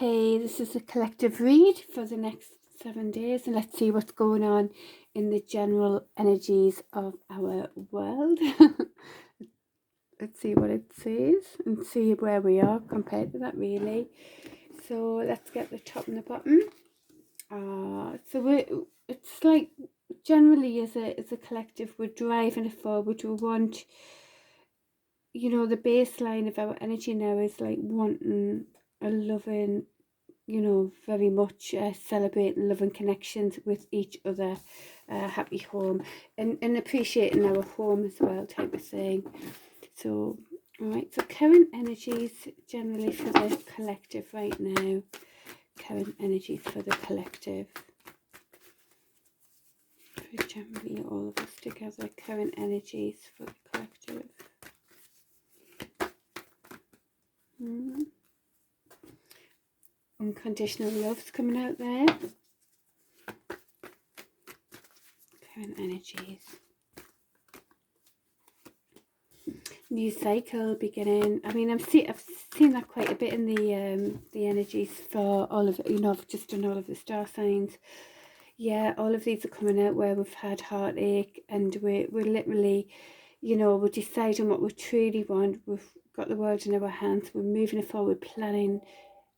Okay, this is a collective read for the next 7 days, and let's see what's going on in the general energies of our world. Let's see what it says and see where we are compared to that, really. So let's get the top and the bottom. It's like generally as a collective, we're driving it forward. We want, the baseline of our energy now is like wanting a loving, very much celebrating loving connections with each other, happy home, and appreciating our home as well, type of thing. So, all right, so current energies generally for the collective right now. Current energies for the collective. For generally all of us together, current energies for the collective. Unconditional love's coming out there. Current energies. New cycle beginning. I mean, I've seen that quite a bit in the energies for all of, I've just done all of the star signs. Yeah, all of these are coming out where we've had heartache, and we're literally, we're deciding what we truly want. We've got the world in our hands. We're moving it forward, planning,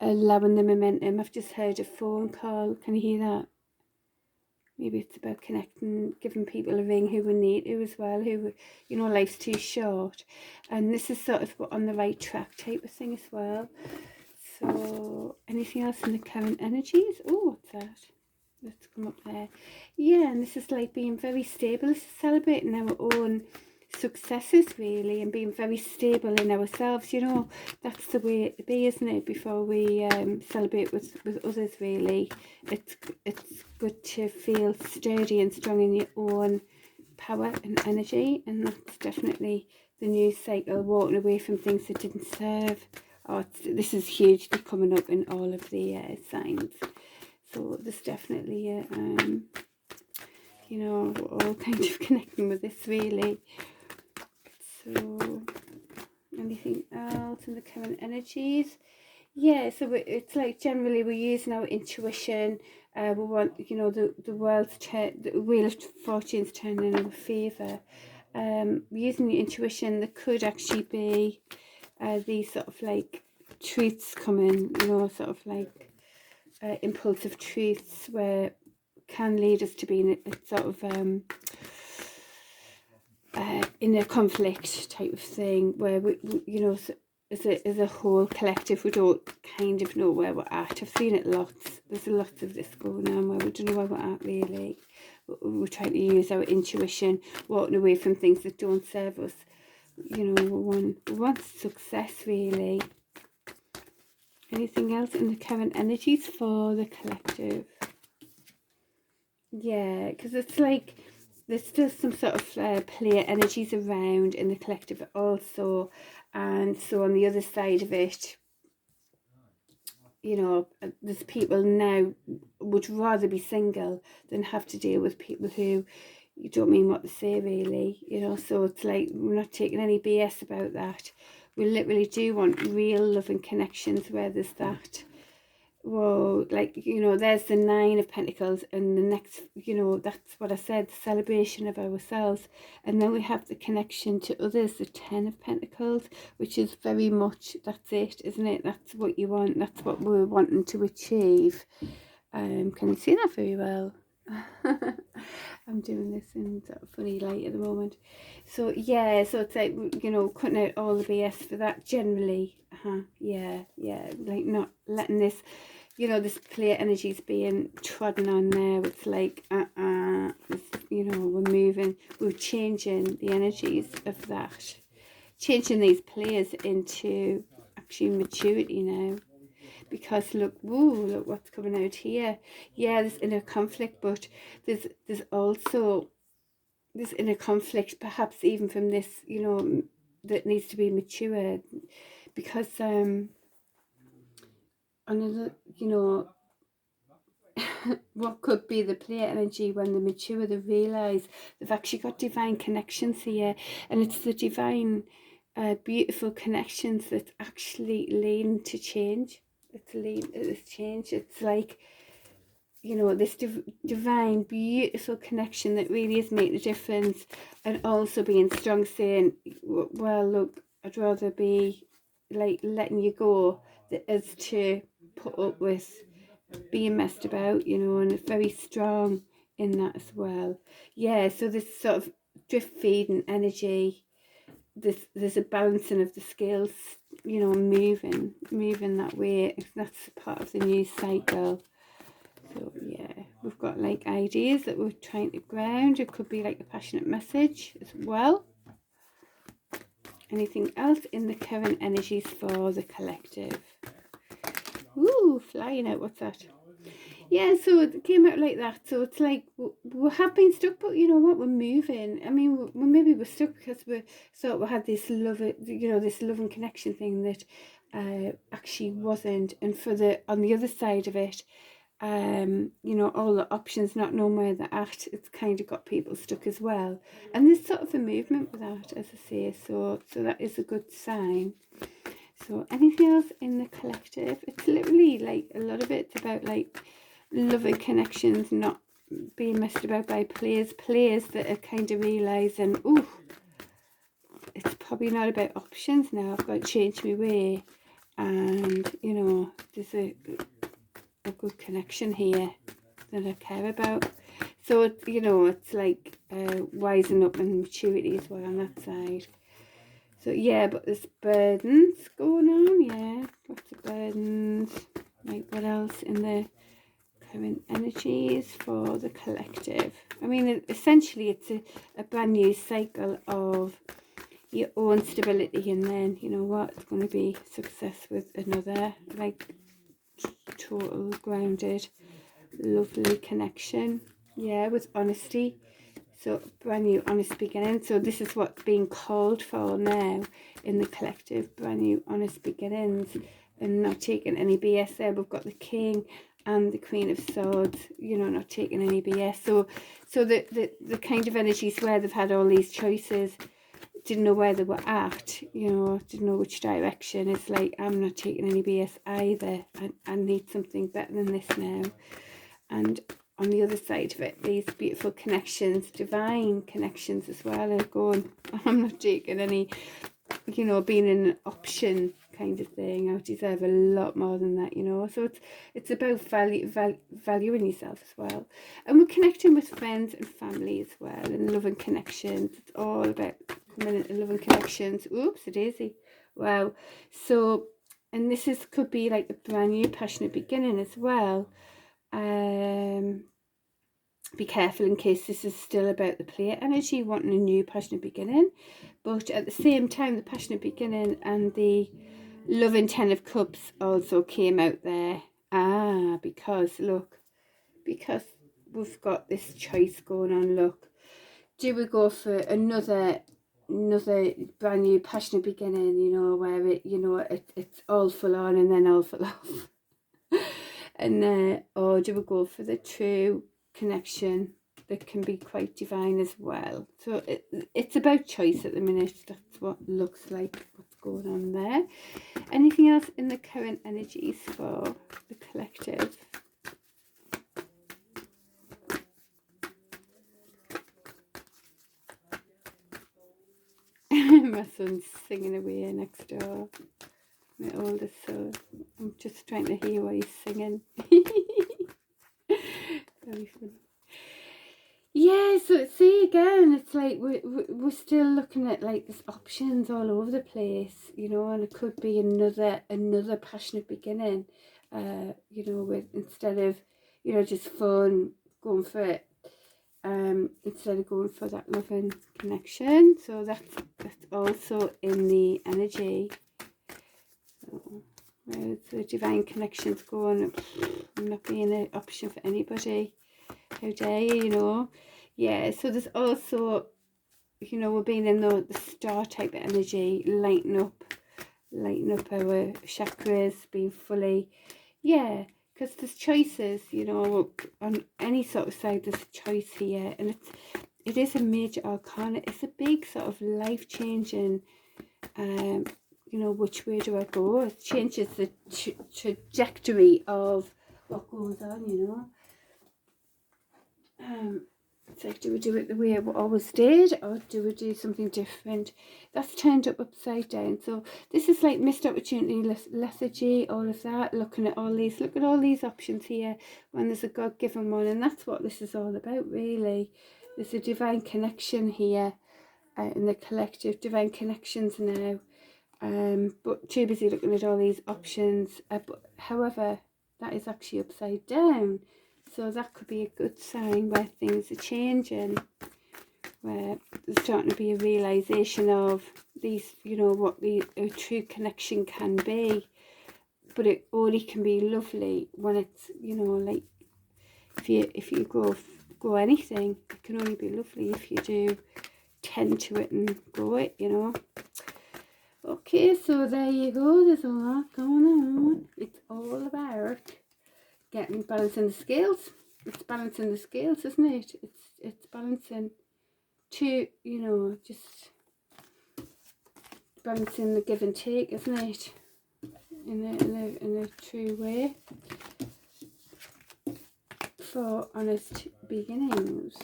allowing the momentum. I've just heard a phone call. Can you hear that? Maybe it's about connecting, giving people a ring who we need to as well, who, life's too short. And this is sort of on the right track type of thing as well. So, anything else in the current energies? Oh, what's that? Let's come up there. Yeah, and this is like being very stable. This is celebrating our own successes, really, and being very stable in ourselves. That's the way it be, isn't it? Before we celebrate with others, really, it's good to feel sturdy and strong in your own power and energy, and that's definitely the new cycle, walking away from things that didn't serve. This is hugely coming up in all of the signs. So there's definitely we're all kind of connecting with this, really. So, anything else in the current energies? Yeah, so it's like generally we're using our intuition. We want, the world's the wheel of fortune's turning in our favour. Using the intuition, there could actually be these sort of like truths coming, sort of like impulsive truths where can lead us to be in a sort of in a conflict type of thing, where we as a whole collective, we don't kind of know where we're at. I've seen it lots. There's lots of this going on where we don't know where we're at, really. We're trying to use our intuition, walking away from things that don't serve us. We want success, really. Anything else in the current energies for the collective? Yeah, because it's like there's still some sort of player energies around in the collective also, and so on the other side of it, there's people now would rather be single than have to deal with people who you don't mean what they say, really. So it's like we're not taking any BS about that. We literally do want real loving connections where there's that. Whoa, like, there's the 9 of Pentacles, and the next, that's what I said, the celebration of ourselves. And then we have the connection to others, the 10 of Pentacles, which is very much, that's it, isn't it? That's what you want, that's what we're wanting to achieve. Can you see that very well? I'm doing this in sort of funny light at the moment. So yeah, so it's like, cutting out all the BS for that generally. Yeah, like not letting this, this clear energies being trodden on there. It's like, we're moving, we're changing the energies of that. Changing these players into actually maturity now. Because look what's coming out here. Yeah, there's inner conflict, but there's also this inner conflict, perhaps even from this, that needs to be matured, because another, what could be the player energy when they mature, they realize they've actually got divine connections here, and it's the divine beautiful connections that actually lead to change. It's this change. It's like, you know, this divine, beautiful connection that really is making a difference, and also being strong, saying, well, look, I'd rather be like letting you go as to put up with being messed about, you know, and it's very strong in that as well. Yeah, so this sort of drift feeding energy, there's a balancing of the scales, you know, moving that way. That's part of the new cycle. So yeah, we've got like ideas that we're trying to ground. It could be like a passionate message as well. Anything else in the current energies for the collective? Ooh, flying out, what's that? Yeah, so it came out like that. So it's like we have been stuck, but you know what, we're moving. I mean, maybe we're stuck because we thought we had this love, you know, this love and connection thing that actually wasn't. And for on the other side of it, you know, all the options, not knowing where they're at, it's kind of got people stuck as well. And there's sort of a movement with that, as I say. So that is a good sign. So anything else in the collective? It's literally like a lot of it's about like loving connections, not being messed about by players that are kind of realising, oh, it's probably not about options now, I've got to change my way, and you know, there's a good connection here that I care about. So you know, it's like wising up and maturity as well on that side. So yeah, but there's burdens going on, yeah, lots of burdens. Like what else in the current energies for the collective? I mean, essentially it's a brand new cycle of your own stability, and then you know what, it's going to be success with another, like total grounded lovely connection, yeah, with honesty. So brand new honest beginning. So this is what's being called for now in the collective, brand new honest beginnings, and not taking any BS there. We've got the King and the Queen of Swords, you know, not taking any BS. So the kind of energies where they've had all these choices, didn't know where they were at, you know, didn't know which direction. It's like, I'm not taking any BS either. I need something better than this now. And on the other side of it, these beautiful connections, divine connections as well, are going, I'm not taking any, you know, being an option kind of thing. I deserve a lot more than that, you know. So it's about valuing yourself as well. And we're connecting with friends and family as well, and love and connections. It's all about coming into love and connections. Oops, a daisy. Wow. So, and this could be like a brand new passionate beginning as well. Be careful in case this is still about the player energy, wanting a new passionate beginning, but at the same time the passionate beginning and the loving 10 of cups also came out there. Because look, because we've got this choice going on. Look, do we go for another brand new passionate beginning, you know, where it, you know, it's all full on and then all full off, and or do we go for the true connection that can be quite divine as well? So it's about choice at the minute. That's what looks like what's going on there. Anything else in the current energies for the collective? My son's singing away next door, my oldest son. I'm just trying to hear what he's singing. Very funny. Yeah, so see again, it's like we're still looking at like there's options all over the place, you know, and it could be another passionate beginning, you know, with, instead of, you know, just fun, going for it, instead of going for that loving connection. So that's also in the energy. So, where the divine connections going, I'm not being an option for anybody. How dare you, you know. Yeah, so there's also, you know, we're being in the star type of energy, lighten up our chakras, being fully, yeah, because there's choices, you know, on any sort of side there's a choice here, and it is a major arcana. It's a big sort of life-changing you know, which way do I go? It changes the trajectory of what goes on, you know. It's like, do we do it the way we always did, or do we do something different? That's turned up upside down. So this is like missed opportunity, lethargy, all of that. Looking at all these, look at all these options here when there's a God-given one, and that's what this is all about, really. There's a divine connection here in the collective, divine connections now. But too busy looking at all these options. But however, that is actually upside down. So that could be a good sign where things are changing, where there's starting to be a realization of these, you know, what a true connection can be. But it only can be lovely when it's, you know, like if you grow anything, it can only be lovely if you do tend to it and grow it, you know. Okay, so there you go. There's a lot going on. It's all about getting balancing the scales. It's balancing the scales, isn't it? It's balancing to, you know, just balancing the give and take, isn't it? In a true way for honest beginnings.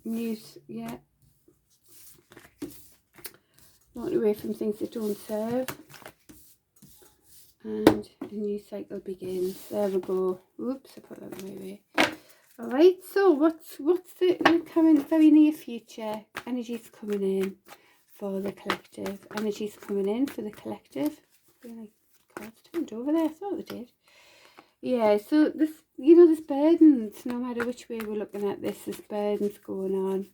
News, yeah. Walk away from things that don't serve, and a new cycle begins. There we go. Oops, I put that the right way. Alright, so what's the current very near future? Energy's coming in for the collective. Energy's coming in for the collective. I feel like cards turned over there. I thought they did. Yeah, so this, you know, there's burdens. No matter which way we're looking at this, there's burdens going on.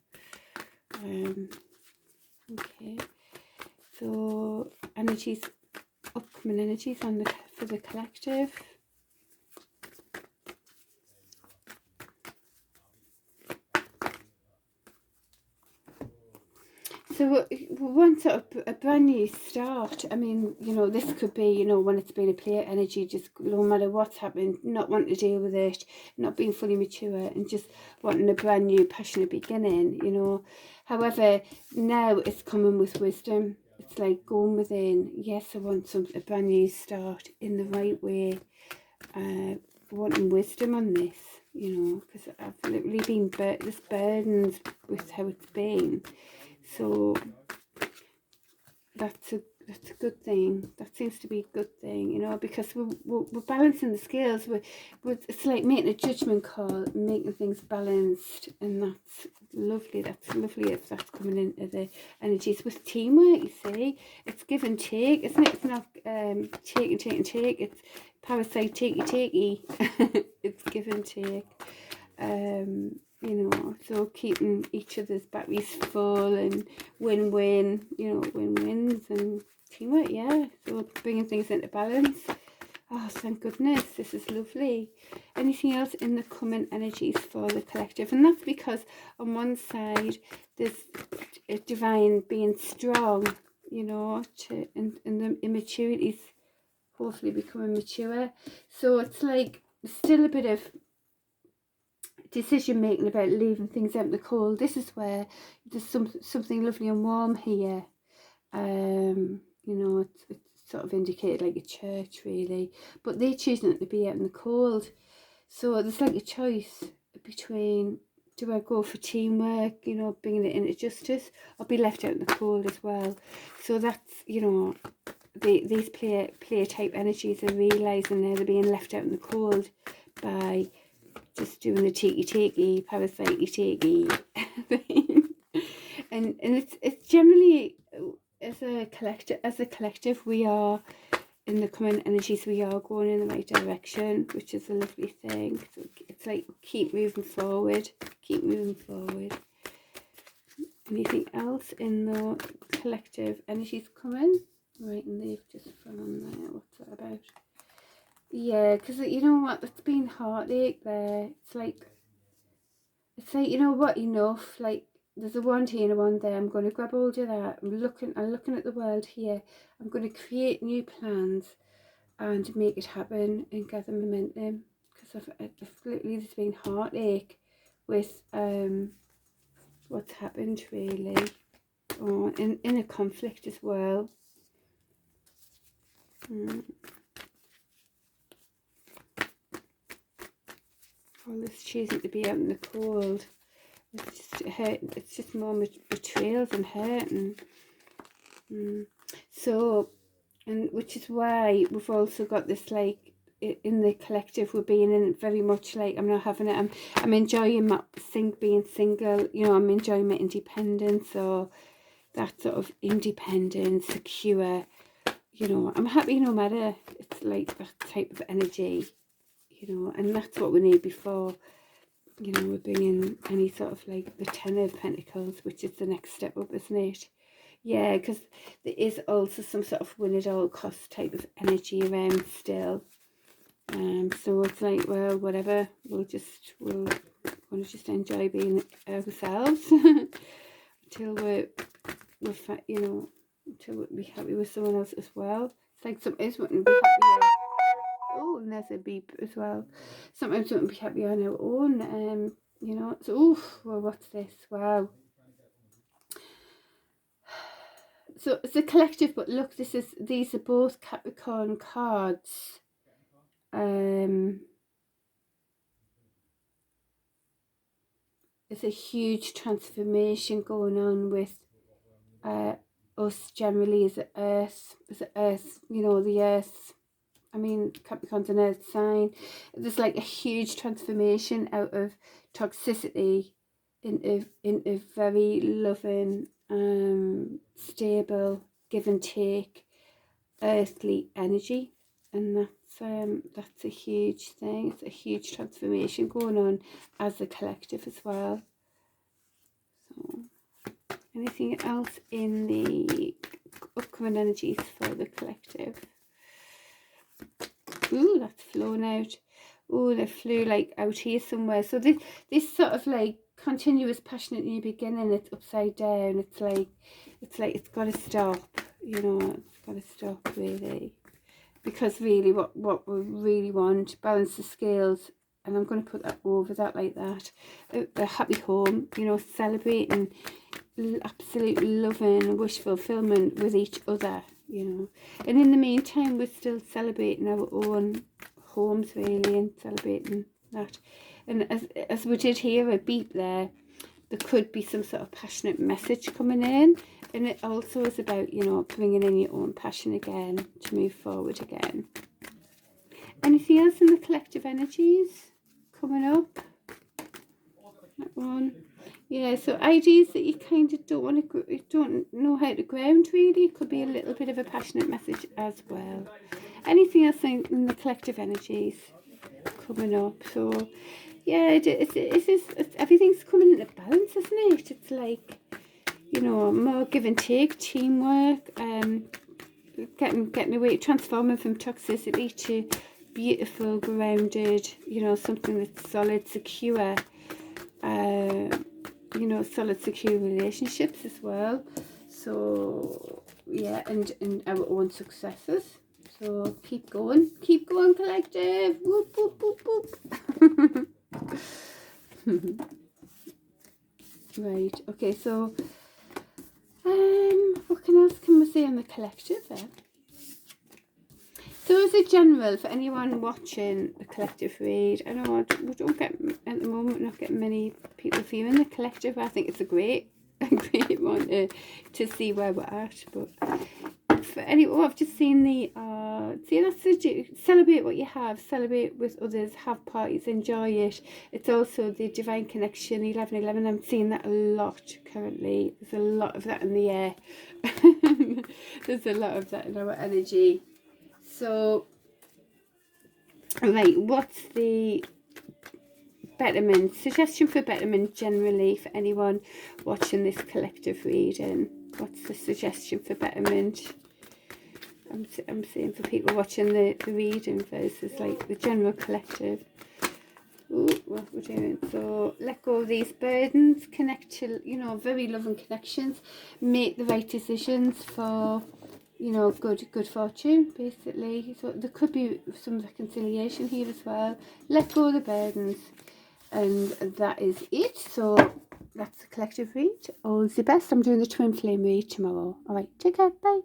Okay, so energies, upcoming energies for the collective. So we want sort of a brand new start. I mean, you know, this could be, you know, when it's been a player energy, just no matter what's happened, not wanting to deal with it, not being fully mature, and just wanting a brand new passionate beginning, you know. However, now it's coming with wisdom. It's like going within. Yes, I want a brand new start in the right way. Wanting wisdom on this, you know, because I've literally been this burdened with how it's been. So that's a good thing. That seems to be a good thing, you know, because we're balancing the scales. It's like making a judgment call, making things balanced, and that's lovely. That's lovely if that's coming into the energies with teamwork. You see, it's give and take, isn't it? It's not take. It's parasite takey. It's give and take. You know, so keeping each other's batteries full and win-win, you know, win-wins and teamwork, yeah. So bringing things into balance. Oh, thank goodness, this is lovely. Anything else in the coming energies for the collective? And that's because on one side, there's a divine being strong, you know, and the immaturities hopefully becoming mature. So it's like still a bit of decision making about leaving things out in the cold. This is where there's something lovely and warm here. You know, it's sort of indicated like a church really, but they're choosing to be out in the cold. So there's like a choice between, do I go for teamwork, you know, bringing it into justice, or be left out in the cold as well. So that's, you know, these player type energies are realising they're being left out in the cold by just doing the takey parasite takey thing. and it's generally as a collective we are in the common energies, we are going in the right direction, which is a lovely thing. So it's like keep moving forward. Anything else in the collective energies coming? Right, and they've just fell on there. What's that about? Yeah, because you know what, that's been heartache there. It's like, you know what, enough. Like, there's a wand here and a wand there. I'm going to grab hold of that. I'm looking at the world here. I'm going to create new plans and make it happen and gather momentum. Because I've literally, there's been heartache with what's happened really. Oh, in a conflict as well. All this choosing to be out in the cold. It's just hurt. It's just more betrayals and hurt, and so, and which is why we've also got this, like, in the collective we're being in very much like, I'm not having it. I'm enjoying my being single. You know, I'm enjoying my independence, or that sort of independent, secure. You know, I'm happy no matter. It's like that type of energy. You know, and that's what we need before, you know, we're bringing any sort of like the Ten of Pentacles, which is the next step up, isn't it? Yeah, because there is also some sort of win at all cost type of energy around still. So it's like, well, whatever, we'll want to just enjoy being ourselves until we're you know, until we're happy with someone else as well. It's like sometimes we wouldn't be happy. Oh, and there's a beep as well. Sometimes we wouldn't be happy on our own. You know, so oof, well, what's this? Wow. So it's a collective, but look, these are both Capricorn cards. There's a huge transformation going on with us generally as Earth, you know, the Earth. I mean, Capricorn's an Earth sign. There's like a huge transformation out of toxicity into very loving, stable, give and take, earthly energy, and that's a huge thing. It's a huge transformation going on as a collective as well. So, anything else in the upcoming energies for the collective? Ooh, that's flown out. Ooh, they flew like out here somewhere. So this sort of like continuous passionate in the beginning, it's upside down. It's like it's got to stop. You know, it's got to stop really, because really what we really want, balance the scales. And I'm going to put that over that like that. A happy home, you know, celebrating, absolute loving, wish fulfillment with each other, you know. And in the meantime, we're still celebrating our own homes, really, and celebrating that. And as we did hear a beep there could be some sort of passionate message coming in. And it also is about, you know, bringing in your own passion again to move forward again. Anything else in the collective energies coming up? That one. Yeah, so ideas that you kind of don't know how to ground really. It could be a little bit of a passionate message as well. Anything else in the collective energies coming up? So yeah, it's everything's coming into balance, isn't it? It's like, you know, more give and take, teamwork, getting away, transforming from toxicity to beautiful, grounded, you know, something that's solid, secure, you know, solid, secure relationships as well. So yeah, and our own successes. So keep going, collective. Whoop, whoop, whoop, whoop. Right, okay, so what else can we say on the collective there? So as a general, for anyone watching the collective read, I know we don't get, at the moment, not getting many people viewing the collective. I think it's a great one to see where we're at. But for anyone, I've just seen the, see, that's the, celebrate what you have, celebrate with others, have parties, enjoy it. It's also the divine connection, 1111. I'm seeing that a lot currently. There's a lot of that in the air. There's a lot of that in our energy. So, right, what's the betterment, suggestion for betterment generally for anyone watching this collective reading? What's the suggestion for betterment? I'm saying for people watching the reading versus like the general collective. Ooh, what we're doing. So let go of these burdens, connect to, you know, very loving connections, make the right decisions for, you know, good fortune, basically. So there could be some reconciliation here as well. Let go of the burdens, and that is it. So that's the collective read. All the best. I'm doing the twin flame read tomorrow. All right, take care. Bye.